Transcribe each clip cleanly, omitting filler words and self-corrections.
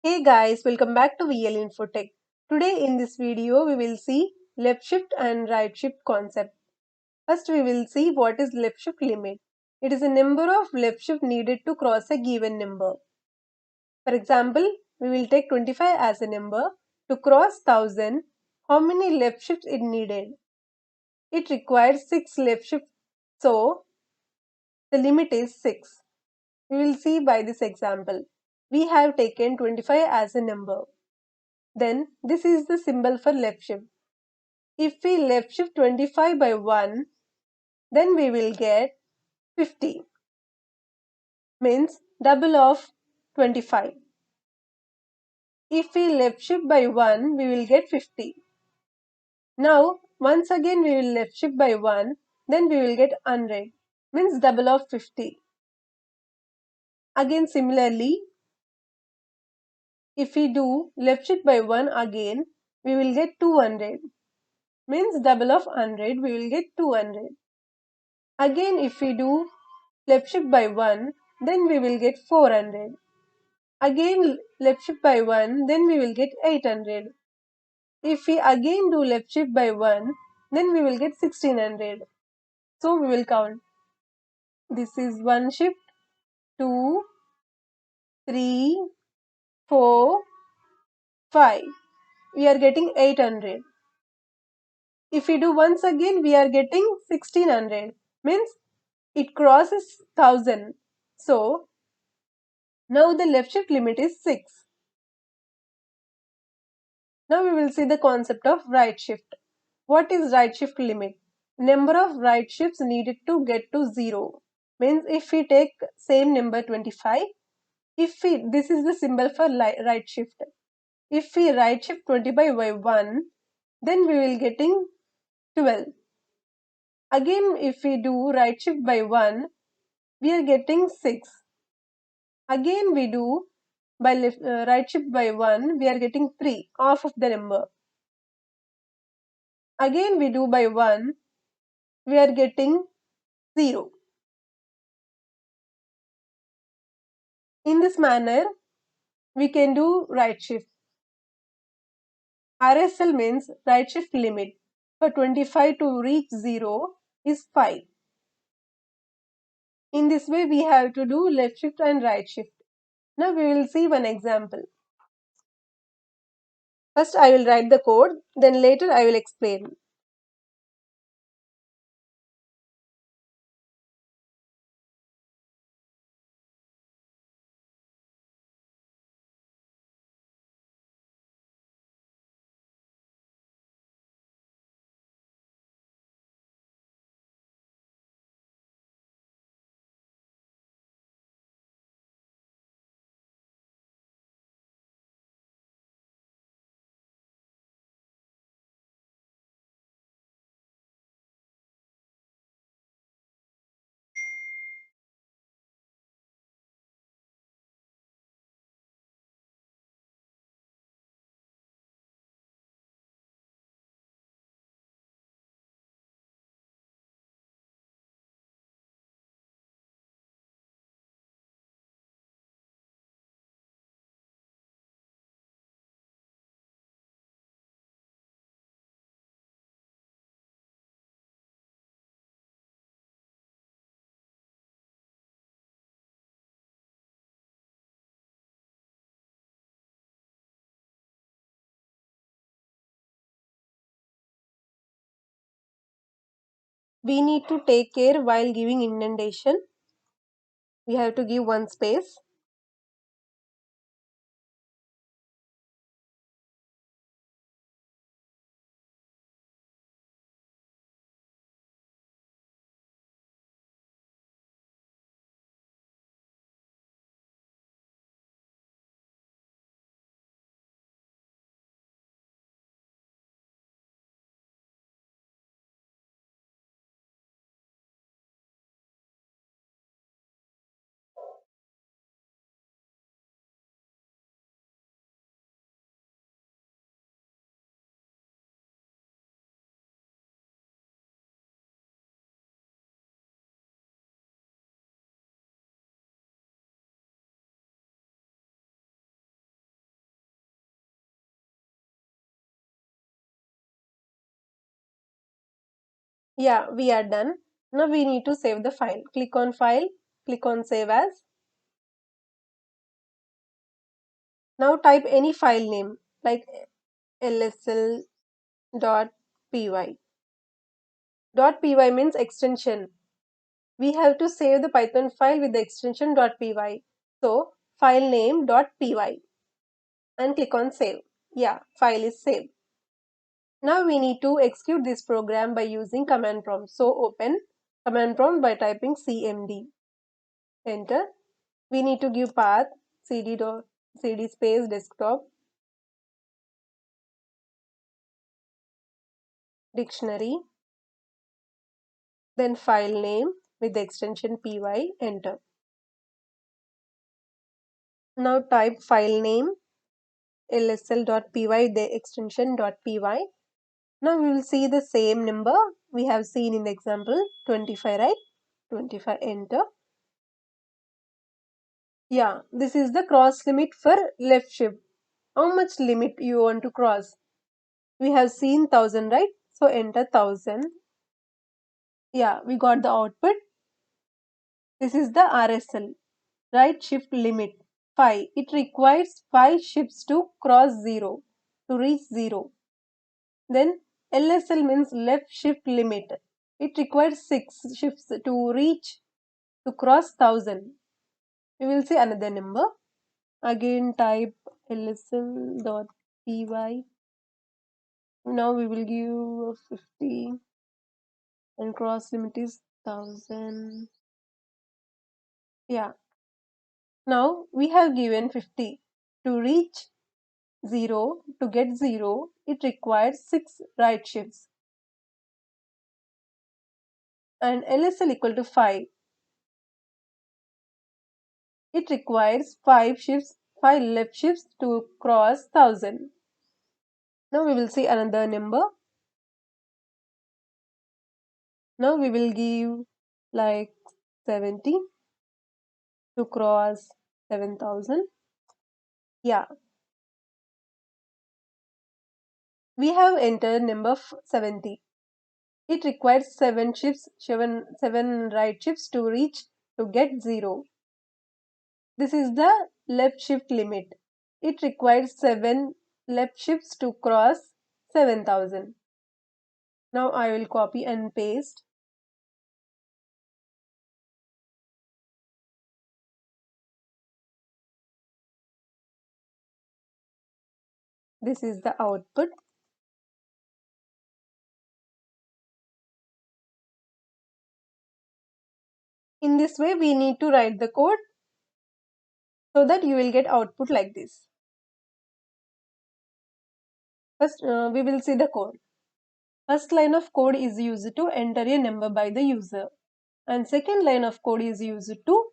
Hey guys, welcome back to VL InfoTech. Today in this video we will see left shift and right shift concept. First we will see what is left shift limit. It is a number of left shift needed to cross a given number. For example, we will take 25 as a number. To cross 1000, how many left shifts it needed? It requires 6 left shifts, so the limit is 6. We will see by this example. We have taken 25 as a number. Then this is the symbol for left shift. If we left shift 25 by 1, then we will get 50, means double of 25. If we left shift by 1, we will get 50. Now, once again we will left shift by 1, then we will get 100, means double of 50. Again similarly, if we do left shift by 1 again, we will get 200, means double of 100, we will get 200. Again if we do left shift by 1, then we will get 400. Again left shift by 1, then we will get 800. If we again do left shift by 1, then we will get 1600. So we will count. This is 1 shift, 2, 3, 4, 5. We are getting 800. If we do once again, we are getting 1600. Means it crosses 1000. So now the left shift limit is 6. Now we will see the concept of right shift. What is right shift limit? Number of right shifts needed to get to 0. Means if we take same number 25, this is the symbol for right shift. If we right shift 25 by 1, then we will getting 12. Again if we do right shift by 1, we are getting 6. Again we do by right shift by 1, we are getting 3, half of the number. Again we do by 1, we are getting 0. In this manner, we can do right shift. RSL means right shift limit. For 25 to reach 0 is 5. In this way, we have to do left shift and right shift. Now we will see one example. First I will write the code, then later I will explain. We need to take care while giving indentation. We have to give one space. Yeah, we are done. Now we need to save the file. Click on File, click on Save As. Now type any file name like lsl.py. .py means extension. We have to save the Python file with the extension .py. So file name .py and click on Save. Yeah, file is saved. Now we need to execute this program by using command prompt. So open command prompt by typing cmd. Enter. We need to give path cd space desktop dictionary, then file name with the extension py. Enter. Now type file name lsl.py, the extension .py. Now we will see the same number we have seen in the example 25, right? 25. Enter. Yeah, this is the cross limit for left shift. How much limit you want to cross? We have seen 1000, right? So enter 1000. Yeah, we got the output. This is the RSL, right shift limit 5. It requires 5 shifts to cross 0, to reach 0. Then LSL means left shift limit. It requires 6 shifts to cross 1000. We will see another number. Again type lsl.py. Now we will give 50 and cross limit is 1000. Yeah. Now we have given 50. To reach 0, to get 0, it requires 6 right shifts. And LSL equal to 5. It requires 5 shifts, 5 left shifts to cross 1000. Now we will see another number. Now we will give like 70 to cross 7000. Yeah. We have entered number 70. It requires 7 right shifts to get 0. This is the left shift limit. It requires 7 left shifts to cross 7000. Now I will copy and paste. This is the output. In this way, we need to write the code so that you will get output like this. First, we will see the code. First line of code is used to enter a number by the user. And second line of code is used to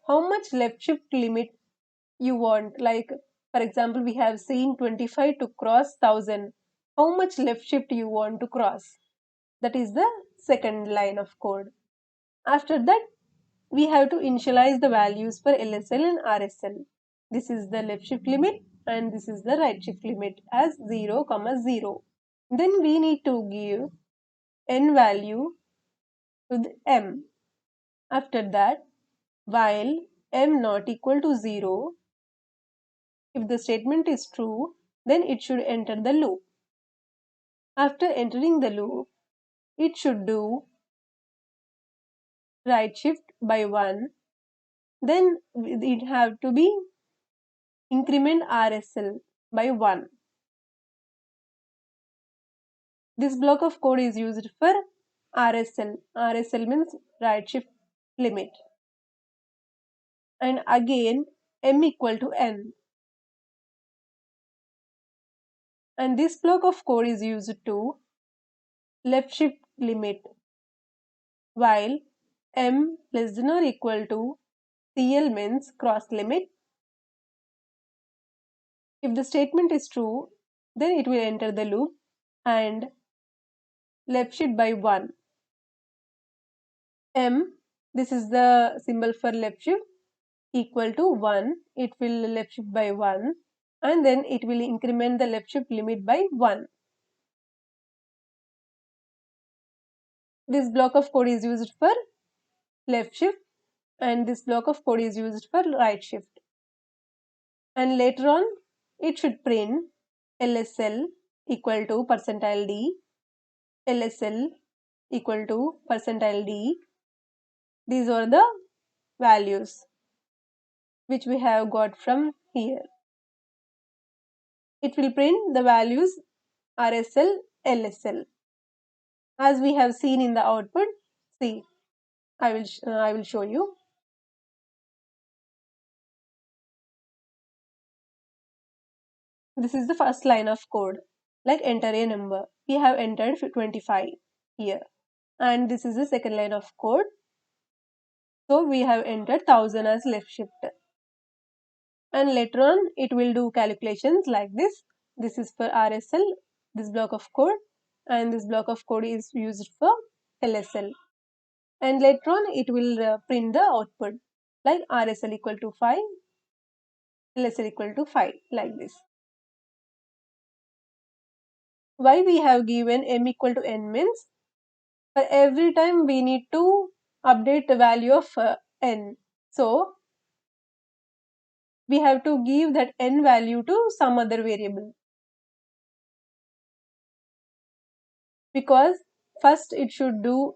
how much left shift limit you want. Like, for example, we have seen 25 to cross 1000. How much left shift you want to cross? That is the second line of code. After that, we have to initialize the values for LSL and RSL. This is the left shift limit and this is the right shift limit as 0, 0. Then we need to give n value to the m. After that, while m not equal to 0, if the statement is true, then it should enter the loop. After entering the loop, it should do right shift by 1. Then it have to be increment RSL by 1. This block of code is used for RSL. RSL means right shift limit. And again, m equal to n. And this block of code is used to left shift limit, while m less than or equal to CL means cross limit. If the statement is true, then it will enter the loop and left shift by 1. M, this is the symbol for left shift, equal to 1. It will left shift by 1 and then it will increment the left shift limit by 1. This block of code is used for left shift and this block of code is used for right shift. And later on, it should print LSL equal to percentile D, LSL equal to percentile D. These are the values which we have got from here. It will print the values RSL, LSL. As we have seen in the output, see, I will show you. This is the first line of code, like enter a number. We have entered 25 here. And this is the second line of code. So we have entered 1000 as left shift. And later on, it will do calculations like this. This is for RSL, this block of code, and this block of code is used for LSL. And later on, it will print the output like RSL equal to 5, LSL equal to 5, like this. Why we have given m equal to n means for every time we need to update the value of n. So we have to give that n value to some other variable, because first it should do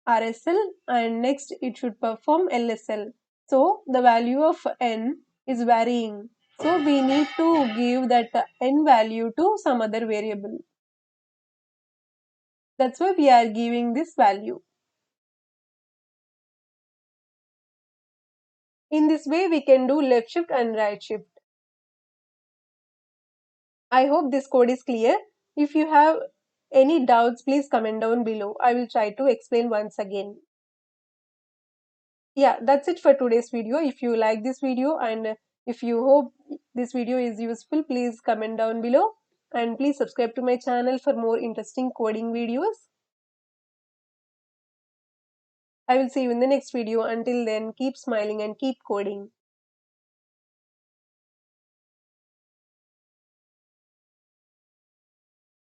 RSL and next it should perform LSL. So the value of n is varying. So we need to give that n value to some other variable. That's why we are giving this value. In this way, we can do left shift and right shift. I hope this code is clear. If you have any doubts, please comment down below. I will try to explain once again. Yeah, that's it for today's video. If you like this video and if you hope this video is useful, please comment down below and please subscribe to my channel for more interesting coding videos. I will see you in the next video. Until then, keep smiling and keep coding.